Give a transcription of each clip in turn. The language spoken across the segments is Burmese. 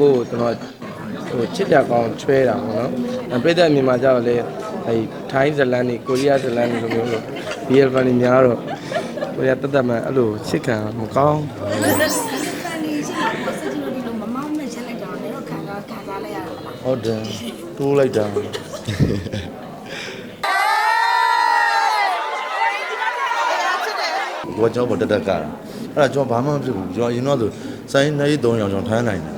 ကိုကျွန်တော်ဟိုချစ်ကြကောင်းချွဲတာပေါ့နော်ပြည်သက်မြန်မာကြောက်လေအဲထိုင်းဇလန်နေကိုရီးယားဇလန်နေလိုမျိုးလို့ BL ဖန်နေများတော့ကိုရီးယားတက်မှန်အဲ့လိုချစ်ခံမကောင်းဟုတ်တယ်တိုးလိုက်တာ我叫我တက်ကာအဲ့ဒါကျွန်တော်ဘာမှမဖြစ်ဘူးကျွန်တော်အရင်တော့ဆိုစိုင်းနေ3ရောင်ကျွန်တော်ထမ်းနိုင်တယ်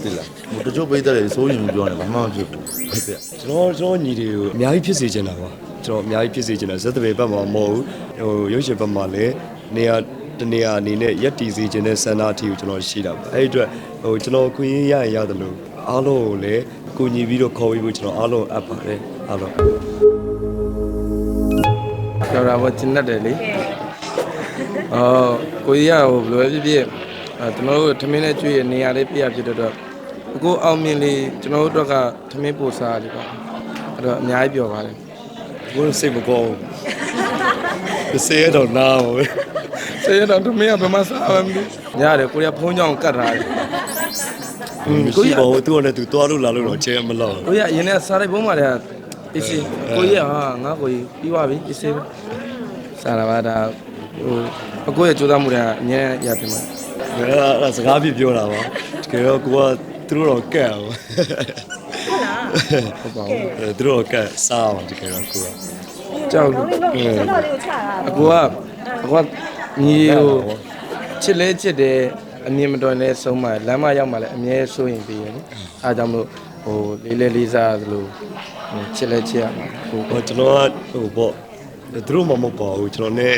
သိလားဟိုတချို့ပိတ်တယ်စိုးရင်ပြောတယ်ဘာမှမဖြစ်ဘူးဟုတ်ကဲ့ကျွန်တော်ညီတွေကိုအများကြီးဖြစ်စေချင်တာပါကျွန်တော်အများကြီးဖြစ်စေချင်တာဇက်တပေဘက်မှာမဟုတ်ဘူးဟိုရုပ်ရှင်ဘက်မှာလည်းနေရာတနေရာအနေနဲ့ရက်တီစေချင်တဲ့စန္ဒအထီကိုကျွန်တော်ရှိတာပါအဲ့ဒီအတွက်ဟိုကျွန်တော်ခွင့်ရရင်ရတယ်လို့အားလုံးကိုလည်းကိုညီပြီးတော့ခေါ်ပြီးဖို့ကျွန်တော်အားလုံးအပ်ပါတယ်အားလုံးကျော်တာပေါ့ကျင်းတတ်တယ်လေကိုကြီးကဟိုဘယ်လိုဖြစ်ဖြစ်ကျွန်တော်တို့ထမင်းနဲ့ကျွေးရနေရာလေးပြရဖြစ်တော့အခုအောင်မြင်လေးကျွန်တော်တို့ကထမင်းပို့စားတယ်ပေါ့အဲ့တော့အများကြီးပြောပါတယ်ကိုယ်စိတ်မကောင်းဘူးစေရတော့နားပဲစေရတော့ထမင်းကဘယ်မှာစားမှမသိရတယ်ကိုရဖုံးကြောင်ကတ်ထားတယ်ကိုကြီးဘောသူကလည်းသူသွားလို့လာလို့တော့ချဲမလောက်ကိုရအရင်ကစားလိုက်ပုံးမှာလည်းအစ်စီကိုရဟာငါကိုကြီးပြီးသွားပြီအစ်စီစားရပါဒါဟိုအကိုရဲ့ကြိုးစားမှုတွေကအများကြီးရပြီမှာအဲ့စကားပြပြောတာပါတကယ်တော့ကိုကသူတို့တော့ကတ်အောင်ဟုတ်ပါဘူးသူတို့ကတ်စားအောင်တကယ်တော့ကိုကကြောက်လို့အကိုကညီကိုချစ်လဲချစ်တယ်အမြင်မတော်လဲဆုံးမလမ်းမရောက်မှလည်းအမြဲစိုးရင်ပြီးရလေအားကြောင့်မလို့ဟိုလေးလေးလေးစားသလိုချစ်လဲချစ်ရမှာဟိုကျွန်တော်ကဟိုပေါ့သူတို့မှမဟုတ်ပါဘူးကျွန်တော်နဲ့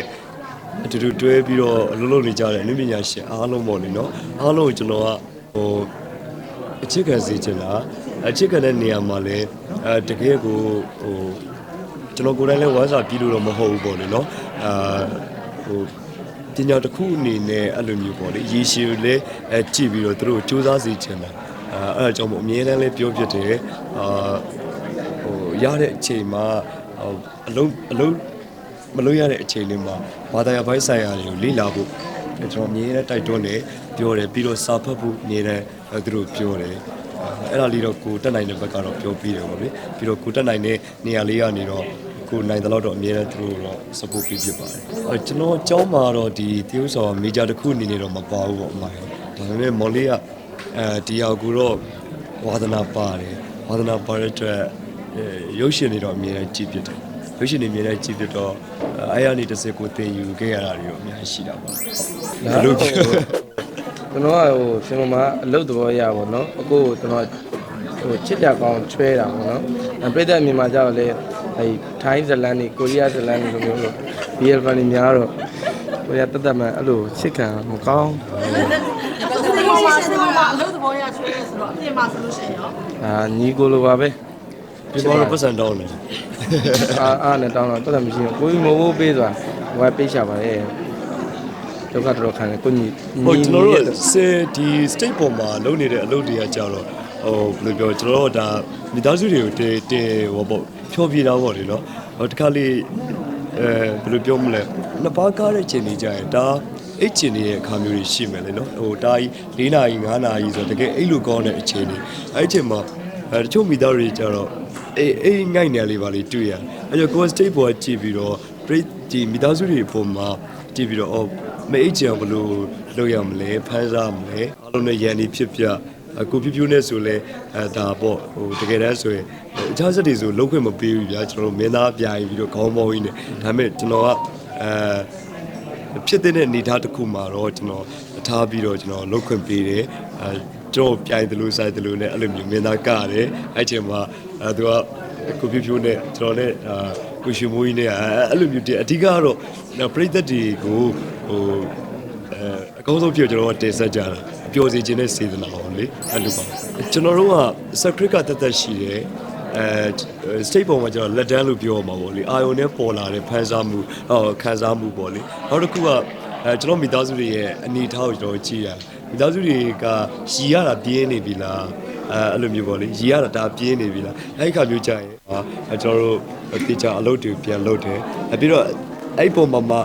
အတူတူတွဲပြီးတော့အလုပ်လုပ်နေကြတယ်အနည်းပညာရှင်အားလုံးပေါ့လေနော်အားလုံးကိုကျွန်တော်ကဟိုအချစ်ခံစေချင်တာအချစ်ခံတဲ့နေရာမှာလည်းတကယ်ကိုဟိုကျွန်တော်ကိုယ်တိုင်လည်းဝါစာပြီးလို့တော့မဟုတ်ဘူးပေါ့လေနော်ဟိုပညာတစ်ခုအနေနဲ့အဲ့လိုမျိုးပေါ့လေရေရှည်လည်းကြည့်ပြီးတော့သူတို့စူးစမ်းစေချင်တာအဲ့ဒါကြောင့်မို့အမြဲတမ်းလည်းပြောပြတယ်ဟိုရတဲ့အချိန်မှာအလုံးမလို့ရတဲ့အချိန်လေးမှာဘာသာရေးဘိုင်းဆိုင်ရာတွေကိုလေ့လာဖို့ကျွန်တော်အမြဲတမ်းတိုက်တွန်းတယ်ပြောတယ်ပြီးတော့စာဖတ်ဖို့အမြဲတမ်းသူတို့ပြောတယ်အဲ့ဒါလေးတော့ကိုတက်နိုင်တဲ့ဘက်ကတော့ပြောပြီးတယ်ပေါ့လေပြီးတော့ကိုတက်နိုင်တဲ့နေရာလေးကနေတော့ကိုနိုင်တဲ့လောက်တော့အမြဲတမ်းသူတို့တော့ support ပေးဖြစ်ပါတယ်ကျွန်တော်အကြောင်းမှာတော့ဒီသရုပ်ဆောင် major တစ်ခုအနေနဲ့တော့မပါဘူးပေါ့အမှန်ဒါပေမဲ့မော်လေးကဒီဟာကိုတော့ဝါသနာပါတယ်ဝါသနာပါတဲ့အတွက်ရုပ်ရှင်တွေတော့အမြဲတမ်းကြည့်ဖြစ်တယ်ရုပ်ရှင်တွေအမြဲတမ်းကြည့်ဖြစ်တော့အဲ့ရနေတစ်စက်ကိုသင်ယူခဲ့ရတာတွေတော့အများကြီးရှိတာပါဘလို့ကျွန်တော်ကဟိုစင်မမှာအလုပ်သဘောရပါတော့အခုကျွန်တော်ဟိုချစ်ကြကောင်းချွဲတာပေါ့နော်ပြည်သက်မြန်မာကြောက်လေအဲထိုင်းဇလန်နေကိုရီးယားဇလန်နေလိုမျိုးလို့ BL ဖန်နေများတော့ကိုရီးယားတက်မှန်အဲ့လိုချစ်ခံမကောင်းအလုပ်သဘောရချွဲဆိုတော့အပြင်မှာဆိုလို့ရှိရင်ရောညီကိုလိုပါပဲဒီဘောတော့ပတ်စံတောင်းတယ်အားနဲ့တောင်းတော့တက်မရှိဘူးကိုကြီးမဟုတ်ပေးသွားဟိုကပေးချပါတယ်ဒုက္ခတော်ခံတယ်ကိုညီဟိုကျွန်တော်တို့ဒီ state ပေါ်မှာလုပ်နေတဲ့အလုပ်တွေကကြာတော့ဟိုဘယ်လိုပြောကျွန်တော်တို့ဒါမိသားစုတွေကိုတင်ဟောပေါ့ဖြောပြတာပေါ့လေနော်ဟိုတခါလေးဘယ်လိုပြောမလဲနှစ်ပါးကားတဲ့ချိန်တွေကြာရင်ဒါအဲ့ချိန်တွေရဲ့အခါမျိုးတွေရှိမယ်လေနော်ဟိုတာကြီး4နာရီ5နာရီဆိုတကယ်အဲ့လိုကောင်းတဲ့အချိန်တွေအဲ့ချိန်မှာတချို့မိသားစုတွေကြာတော့အေးငိုက်နေလေးပါလေတွေ့ရအဲ့တော့ကိုယ် state ပေါ်ကြည့်ပြီးတော့ဒီမိသားစုတွေပုံမှာကြည့်ပြီးတော့မအိတ်ချင်ဘလို့လုပ်ရမလဲဖမ်းစားမလဲအားလုံးနဲ့ရန်နေဖြစ်ပြကိုပြပြနဲ့ဆိုလဲဒါပေါ့ဟိုတကယ်တမ်းဆိုရင်အခြားစက်တွေဆိုလုံးခွင့်မပေးဘူးဗျာကျွန်တော်တို့မင်းသားပြိုင်ပြီးတော့ခေါင်းပေါင်းကြီးနဲ့ဒါပေမဲ့ကျွန်တော်ကဖြစ်တဲ့အနေအထားတစ်ခုမှာတော့ကျွန်တော်ထားပြီးတော့ကျွန်တော်လုံးခွင့်ပေးတယ်ကျွန်တော်ပြိုင်တယ်လို့ဆိုင်တယ်လို့နဲ့အဲ့လိုမျိုးမင်းသားကတယ်အဲ့ချိန်မှာသူကကိုပြပြနဲ့ကျွန်တော်နဲ့ကိုရှင်မိုးကြီးနဲ့အဲ့လိုမျိုးအဓိကကတော့ပရိသတ်တွေကိုဟိုအကောင်းဆုံးဖြစ်ကျွန်တော်တင်ဆက်ကြတာပျော်စေခြင်းနဲ့စေတနာအောင်လေအဲ့လိုပါကျွန်တော်တို့က secret ကတသက်ရှိတယ်state ပေါ်မှာကျွန်တော်လက်တန်းလို့ပြောမှာပေါ့လေအာယုံနဲ့ပေါ်လာတဲ့ဖန်ဆားမှုခံစားမှုပေါ့လေနောက်တစ်ခုကကျွန်တော်မိသားစုတွေရဲ့အနေအထားကိုကျွန်တော်ကြည့်ရမိသားစုတွေကရည်ရတာပြင်းနေပြီလားအဲ့လိုမျိုးပေါ့လေရည်ရတာဒါပြင်းနေပြီလားအဲ့ခါမျိုးကြရင်ကျွန်တော်တို့တေချာအလုပ်တွေပြန်လုပ်တယ်ပြီးတော့အဲ့ပုံမှာ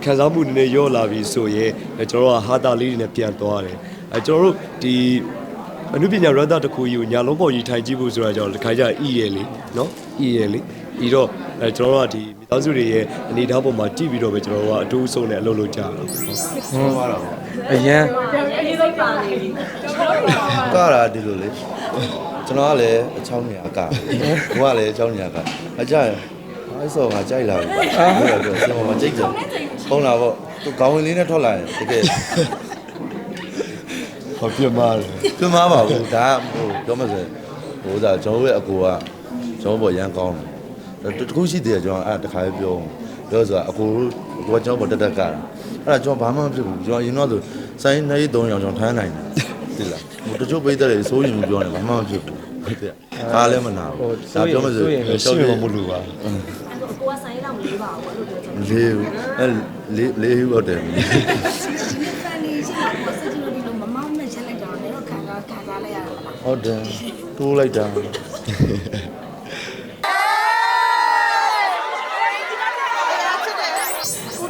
ခံစားမှုနည်းနည်းရော့လာပြီဆိုရင်ကျွန်တော်တို့ကဟာတာလေးတွေနဲ့ပြန်သွားတယ်ကျွန်တော်တို့ဒီ အနုပညာရတတစ်ခုကြီးကိုညာလုံးပေါ်ကြီးထိုင်ကြည့်ဖို့ဆိုတာကြောင့်တစ်ခါကျအီရယ်လေနော်အီရယ်လေပြီးတော့ကျွန်တော်တို့ကဒီမိသားစုတွေရဲ့အနေအထားပေါ်မှာကြည့်ပြီးတော့ပဲကျွန်တော်တို့ကအတူဆုံးနဲ့အလုပ်လုပ်ကြတာဟုတ်ပါတော့ အရန် အရေးဆုံးပါနေပြီ ကားတာဒီလိုလေကျွန်တော်ကလည်းအချောင်းနေရကားဘိုးကလည်းအချောင်းနေရကားအကြရင်အဲ့ဆိုငါကြိုက်လာပြီဟုတ်တယ်ကျွန်တော်မကြိတ်ကြဖုန်းလာပေါ့သူခေါင်းဝင်လေးနဲ့ထွက်လာရင်တကယ် ဟောပြတ်မှားတယ် ပြမပါဘူးဒါဟိုပြောမစဲဟိုဒါကျွန်တော်ရဲ့အကိုကကျွန်တော်ပေါ်ရန်ကောင်းတယ်တခုရှိသေးတယ်ကျွန်တော်အဲ့တခါပဲပြောဆိုတာအကိုကကျွန်တော်ပေါ်တက်ကားအဲ့ဒါကျွန်တော်ဘာမှမဖြစ်ဘူးကျွန်တော်ရင်တော့ဆိုစိုင်းနေ3ရောင်ကျွန်တော်ထမ်းနိုင်တယ်သိလားဟိုတချို့ပိတ်တယ်စိုးရင်ပြောတယ်ဘာမှမဖြစ်ဘူးဟုတ်တယ်ခါလည်းမနာဘူးဒါပြောမစဲ ရှင်းမလို့ပါ ကိုကဆိုင်တော့မလေးပါဘူးအဲ့လိုပြောချင် လေးအဲ့လေးဟုတ်တယ် တယ်။ဖန်နေရှိတာကိုစကြလို့ဒီလိုမမောင်းနဲ့ချက်လိုက်တော့လည်းခံစားလိုက်ရတာလား ဟုတ်တယ်တိုးလိုက်တာ ။ကိ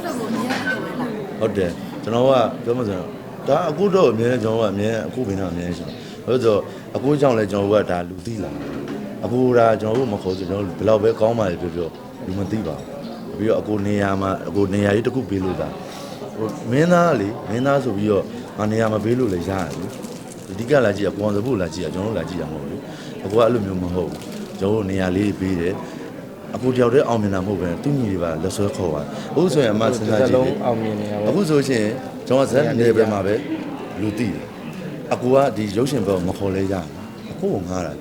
ုတော့ကိုမြင်ရတယ်ပဲလား ဟုတ်တယ်ကျွန်တော်ကပြောမစမ်းဒါအခုတော့အမြဲကျွန်တော်ကအမြဲအခုပင်တော့အမြဲရှိတယ်ဟုတ်ဆိုအခုကြောင့်လဲကျွန်တော်ကဒါလူသိလာအခုဒါကျွန်တော်တို့မခေါ်ဆိုကျွန်တော်ဘယ်တော့ပဲကောင်းပါလေပြောလူမသိပါဘူးပြီးတော့အခုနေရာမှာအခုနေရာကြီးတစ်ခုပေးလို့တာဟိုမင်းသားလေမင်းသားဆိုပြီးတော့ငါနေရာမှာပေးလို့လည်းရတယ်အဓိကလာကြည့်အကောင်စဖို့လာကြည့်ကျွန်တော်တို့လာကြည့်ရမှာမဟုတ်ဘူးအခုကအဲ့လိုမျိုးမဟုတ်ဘူးကျွန်တော်တို့နေရာလေးပေးတယ်အခုတယောက်တည်းအောင်မြင်တာမဟုတ်ပဲသူညီတွေပါလက်ဆွဲခေါ်ပါအခုဆိုရင်အမစဉ်းစားကြည့် လုံးအောင်မြင်နေတာပေါ့ အခုဆိုရှင်ကျွန်တော်ဇက်နေပဲမှာပဲလူသိတယ်အကူကဒီရုပ်ရှင်ဘက်မခေါ်လဲရအခုကငားတာ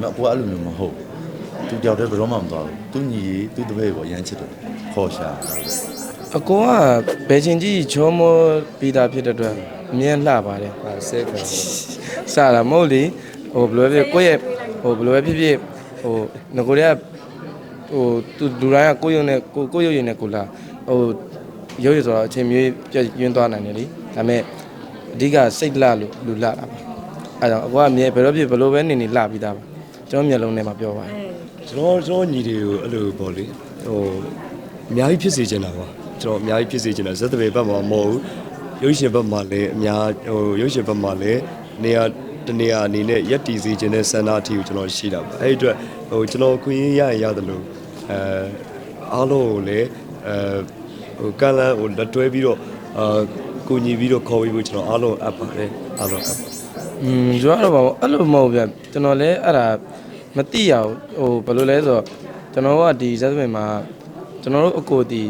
မအကူကအဲ့လိုမျိုးမဟုတ်သူတယောက်တည်းဘယ်တော့မှမသွားဘူးသူညီသူတပည့်ကိုရမ်းချစ်တယ်ခေါ်ရှာ အကိုကဘယ်ချင်းကြီးချောမောပြီးသားဖြစ်တဲ့အတွက်အမြင်လှပါတယ် ဟာဆဲခံ စတာမဟုတ်လေဟိုဘယ်လိုဖြစ်ကိုယ့်ရဲ့ဟိုဘယ်လိုပဲဖြစ်ဖြစ်ဟိုငကိုတွေကဟိုသူလူတိုင်းကကိုယ့်ရုံနဲ့ကိုယ့်ရုံနဲ့ကိုလာဟိုရုပ်ရည်ဆိုတော့အချိန်မျိုးပြည့်ရင်းသွားနိုင်တယ်လေဒါပေမဲ့အဓိကစိတ်လှလို့လူလှတာပါအဲကြောင့်အကိုကအမြင်ဘယ်လိုဖြစ်ဘယ်လိုပဲနေလှပြီးသားပါကျွန်တော်မျက်လုံးထဲမှာပြောပါတယ် ကျွန်တော်ညီတွေကိုအဲ့လိုပေါ့လေဟိုအများကြီးဖြစ်စေချင်တာပါကျွန်တော်အများကြီးဖြစ်စေချင်တာဇက်တပေဘက်မှာမဟုတ်ဘူးရုပ်ရှင်ဘက်မှာလည်းအများဟိုရုပ်ရှင်ဘက်မှာလည်းနေရာတနေရာအနေနဲ့ရက်တီစီခြင်းတဲ့စန္ဒအထီကိုကျွန်တော်ရှိတာပါအဲ့ဒီအတွက်ဟိုကျွန်တော်ခွင့်ရရင်ရတယ်လို့အားလုံးကိုလည်းဟိုကလန်ဟိုလက်တွဲပြီးတော့ကိုညီပြီးတော့ခေါ်ပြီးဖို့ကျွန်တော်အားလုံးအပ်ပါတယ်အားလုံးအပ်ပါ ကျွမ်းတော့ပါအဲ့လိုမဟုတ်ဗျကျွန်တော်လည်းအဲ့ဒါမသိရဘူးဟိုဘယ်လိုလဲဆိုတော့ကျွန်တော်ကဒီဇက်သမင်မှာကျွန်တော်တို့အကိုတ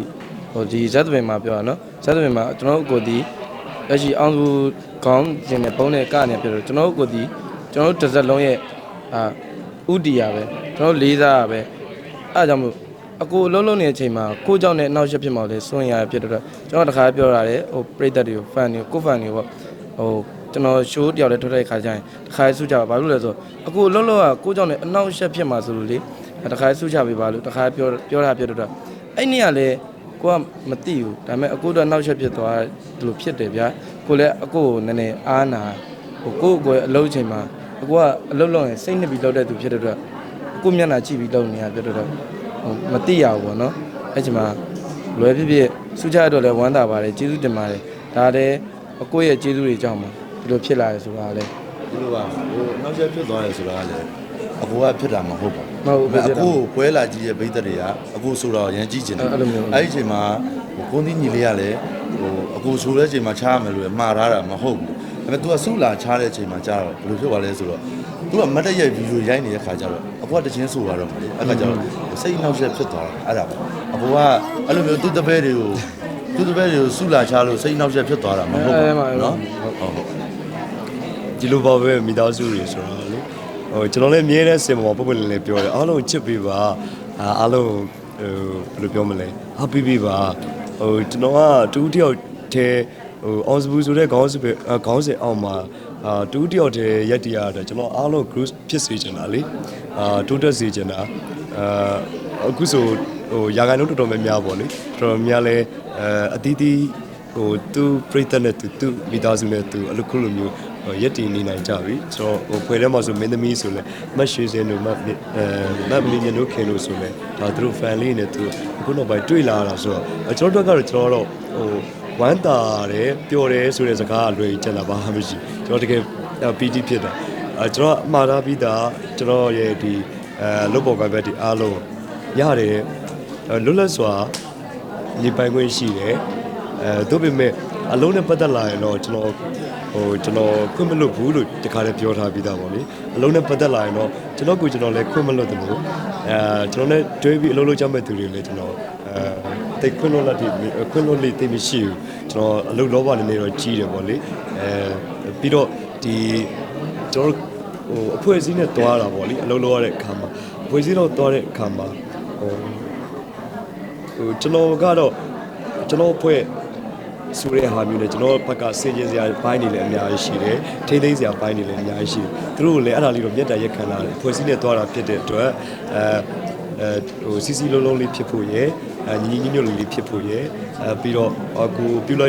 ီဟိုဒီဇက်သမင်မှာပြောတာနော်ဇက်သမင်မှာကျွန်တော်တို့အကိုတီလက်ရှိအောင်စုခေါင်းကျင်တဲ့ပုံးတဲ့ကနေပြောတော့ကျွန်တော်တို့အကိုတီကျွန်တော်တို့တစ်စက်လုံးရဲ့ဥတီရပဲကျွန်တော်လေးစားရပဲအဲ့ဒါကြောင့်မို့အကိုအလုံးလုံးနေတဲ့အချိန်မှာကိုเจ้าနဲ့အနောက်ရှက်ဖြစ်မှလည်းစွန့်ရရဖြစ်တော့ကျွန်တော်တခါပြောရတယ်ဟိုပရိသတ်တွေကို fan တွေကိုfan တွေပေါ့ဟိုကျွန်တော် show တယောက်လည်းထွက်တဲ့ခါကျရင်တခါဆူကြပါဘာလို့လဲဆိုအခုအလုံးလုံးကကိုเจ้าနဲ့အနောက်ရှက်ဖြစ်မှာဆိုလို့လေတခါဆူကြပေးပါလို့တခါပြောတာဖြစ်တော့အဲ့နေ့ကလည်းကိုကမသိဘူးဒါပေမဲ့အကိုတော့နောက်ရှက်ဖြစ်သွားတယ်လို့ဖြစ်တယ်ဗျာကိုလည်းအကိုကိုနည်းနည်းအားနာဟိုကိုအလုပ်ချိန်မှာအကိုကအလုပ်လုပ်ရင်စိတ်နှစ်ပြီးလုပ်တဲ့သူဖြစ်တဲ့အတွက်အကိုမျက်နှာကြည့်ပြီးလုပ်နေရဖြစ်တော့မသိရဘူးပေါ့နော်အဲ့ချိန်မှာလွယ်ဖြစ်ဖြစ်ဆူကြရတော့လည်းဝမ်းသာပါတယ်ကျေးဇူးတင်ပါတယ်ဒါလည်းအကိုရဲ့ကျေးဇူးတွေကြောင့်ပါဒီလိုဖြစ်လာရဆိုတာလည်း ဒီလိုပါဟိုနောက်ချက်ဖြစ်သွားတယ်ဆိုတာကလည်းအကူကဖြစ်တာမဟုတ်ပါ မဟုတ်ဘူးဖြစ်တာ အခုပွဲလာကြည့်ရဲ့ပိတ်သက်တွေကအခုဆိုတော့ရန်ကြည့်ချင်တယ် အဲ့လိုမျိုး အဲ့ဒီအချိန်မှာဟိုကိုင်းသီးညီလေးကလည်းဟိုအခုဆိုတဲ့အချိန်မှာချားရမယ်လို့မှားထားတာမဟုတ်ဘူးဒါပေမဲ့ तू ကဆုလာချားတဲ့အချိန်မှာကြားတော့ဘယ်လိုဖြစ်သွားလဲဆိုတော့ तू ကမတ်တရဲ့ဗီဒီယိုရိုက်နေတဲ့ခါကျတော့အခုကတချင်းဆိုသွားတော့မယ်အဲ့ခါကျတော့စိတ်နှောက်ရက်ဖြစ်သွားတာအဲ့ဒါပဲအခုကအဲ့လိုမျိုးသူ့တပည့်တွေကိုဆုလာချားလို့စိတ်နှောက်ရက်ဖြစ်သွားတာမဟုတ်ဘူးနော်ဟုတ်ဟုတ် ဒီလိုပါပဲမိသားစုတွေဆိုတော့လေဟိုကျွန်တော်လည်းအမြဲတမ်းစင်ပေါ်ပုတ်ပုတ်လင်းလေးပြောတယ်အားလုံးချစ်ပေးပါအားလုံးဟိုဘယ်လိုပြောမလဲအားပေးပေးပါဟိုကျွန်တော်ကတူးတယောက်တည်းဟိုအောင်စဘူးဆိုတဲ့ခေါင်းစအောင်မှာတူးတယောက်တည်းရက်တရတာကျွန်တော်အားလုံး group ဖြစ်စေချင်တာလေတိုးတက်စေချင်တာအခုဆိုဟိုရာဂိုင်လုံးတော်တော်များများပေါ့လေတော်တော်များလဲအတီးတီးဟိုသူပြိတ္တနဲ့သူမိသားစုနဲ့သူအဲ့လိုခုလိုမျိုးရက်တည်နေနိုင်ကြပြီဆိုတော့ဟိုဖွယ်ထဲမှာဆိုမင်းသမီးဆိုလဲမတ်ရွှေစင်တို့မတ်မင်းညတို့ခင်လို့ဆိုလဲဒါသူတို့ fan လေးနဲ့သူအခုနောက်ပိုင်းတွေ့လာတာဆိုတော့ကျွန်တော်တို့ကတော့ကျွန်တော်တော့ဟိုဝမ်းတာတယ်ပျော်တယ်ဆိုတဲ့စကားအလွယ်ကျန်တာပါမရှိကျွန်တော်တကယ် PT ဖြစ်တာ ကျွန်တော်မှားထားပြီးသားကျွန်တော်ရဲ့ဒီလုပ်ပေါ်ကဘက်ဒီအားလုံးရတယ်လွတ်လပ်စွာညီပိုင်ခွင့်ရှိတယ်သို့ပေမဲ့အလုံးနဲ့ပတ်သက်လာရင်တော့ကျွန်တော်ခွင့်မလွတ်ဘူးလို့ဒီခါလေးပြောထားပြီးသားပေါ့လေအလုံးနဲ့ပတ်သက်လာရင်တော့ကျွန်တော်လည်းခွင့်မလွတ်တယ်လို့ကျွန်တော်နဲ့တွဲပြီးအလုပ်လုပ်ကြမဲ့သူတွေလည်းကျွန်တော်တိတ်ခွင့်လွတ်လေးတိတ်မရှိဘူးကျွန်တော်အလုပ်လောဘနေတော့ကြီးတယ်ပေါ့လေပြီးတော့ဒီကျွန်တော်အဖွဲ့အစည်းနဲ့တွားတာပေါ့လေအလုပ်လုပ်ရတဲ့အခါမှာအဖွဲ့အစည်းတော့တွားတဲ့အခါမှာကျွန်တော်ကတော့ကျွန်တော်အဖွဲ့ဆိုတဲ့ဟာမျိုးနဲ့ကျွန်တော်ဘက်ကစင်ကြင်စရာပိုင်းနေလည်းအများကြီးရှိတယ်ထိန်းသိမ်းစရာပိုင်းနေလည်းအများကြီးရှိတယ်သူတို့လည်းအဲ့ဒါလေးတော့မျက်တံရက်ခံလာတယ်ဖွဲ့စည်းနဲ့တွားတာဖြစ်တဲ့အတွက်စီစီလုံးလုံးလေးဖြစ်ဖို့ရယ်ညီညီညွတ်လေးဖြစ်ဖို့ရယ်ပြီးတော့ကိုပြုလု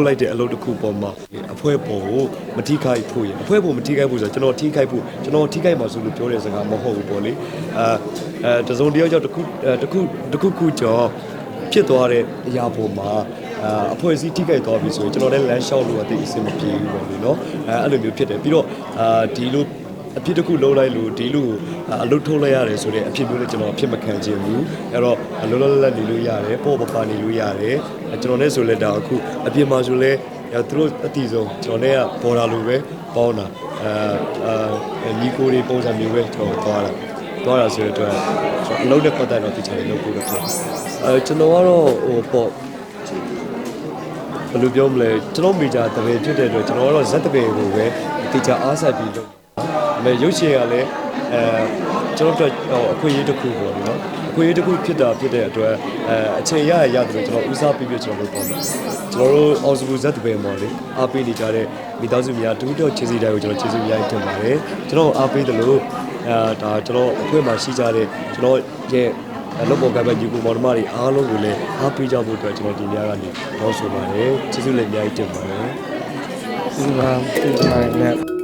ပ်လိုက်တဲ့အလုပ်တစ်ခုပေါ်မှာအဖွဲ့ပေါ်ကိုမထိခိုက်ဖို့ရယ်အဖွဲ့ပေါ်မထိခိုက်ဖို့ဆိုတော့ကျွန်တော်ထိခိုက်မှာဆိုလို့ပြောတဲ့စကားမဟုတ်ဘူးပေါ့လေတစုံတယောက်ကြောင့်တစ်ခုကြောင့်ဖြစ်သွားတဲ့အရာပေါ်မှာအဖွဲ့အစည်းထိခိုက်သွားပြီဆိုရင်ကျွန်တော်လည်းလမ်းလျှောက်လို့အသိအစင်မပြေဘူးပေါ့လေနော်အဲ့လိုမျိုးဖြစ်တယ်ပြီးတော့ဒီလိုအဖြစ်တစ်ခုလုံးလိုက်လို့ဒီလိုအလုပ်ထုတ်လိုက်ရတယ်ဆိုတဲ့အဖြစ်မျိုးလည်းကျွန်တော်အဖြစ်မခံချင်ဘူးအဲ့တော့လောလောလတ်နေလို့ရတယ်ပေါ့ပနေလို့ရတယ်ကျွန်တော်လည်းဆိုလဲဒါအခုအပြင်မှာဆိုလဲသူတို့အတီဆုံးကျွန်တော်လည်းဘော်ဒါလိုပဲပေါင်းတာညီကိုတွေပုံစံမျိုးပဲကျွန်တော်သွားတာဆိုတော့အလုပ်နဲ့ပတ်သက်တော့ဒီချာလေးလုပ်ဖို့တော့ဖြစ်ကျွန်တော်ကတော့ပေါ့ဘယ်လိုပြောမလဲကျွန်တော်မေဂျာတပည့်ဖြစ်တဲ့အတွက်ကျွန်တော်ကတော့ဇက်တပည့်ကိုပဲဒီချာအားဆက်ပြီးလုပ်ဒါပေမဲ့ရုပ်ရှင်ကလည်းကျွန်တော်တို့အခွင့်အရေးတစ်ခုပေါ့နော်အခွင့်အရေးတစ်ခုဖြစ်တဲ့အတွက်အချိန်ရတယ်ကျွန်တော်ဦးစားပေးပြီးကျွန်တော်လုပ်ပါမယ်ကျွန်တော်တို့အော်စဘူဇက်တပည့်ပေါ့လေအားပေးနေကြတဲ့မိသားစုများတူတော့ခြေစီတိုင်းကိုကျွန်တော်ခြေစီများတင်ပါတယ်ကျွန်တော်အားပေးတယ်လို့ဒါကျွန်တော်အဖွဲ့မှာရှိကြတဲ့ကျွန်တော်ရဲ့လုပ်ပေါ်ကပဲညီကိုမောင်နှမတွေအားလုံးကိုလည်းအားပေးကြဖို့အတွက်ကျွန်တော်ဒီညကနေတောင်းဆိုပါတယ်ကျေးဇူးလည်းအများကြီးတင်ပါတယ် ဒီမှာ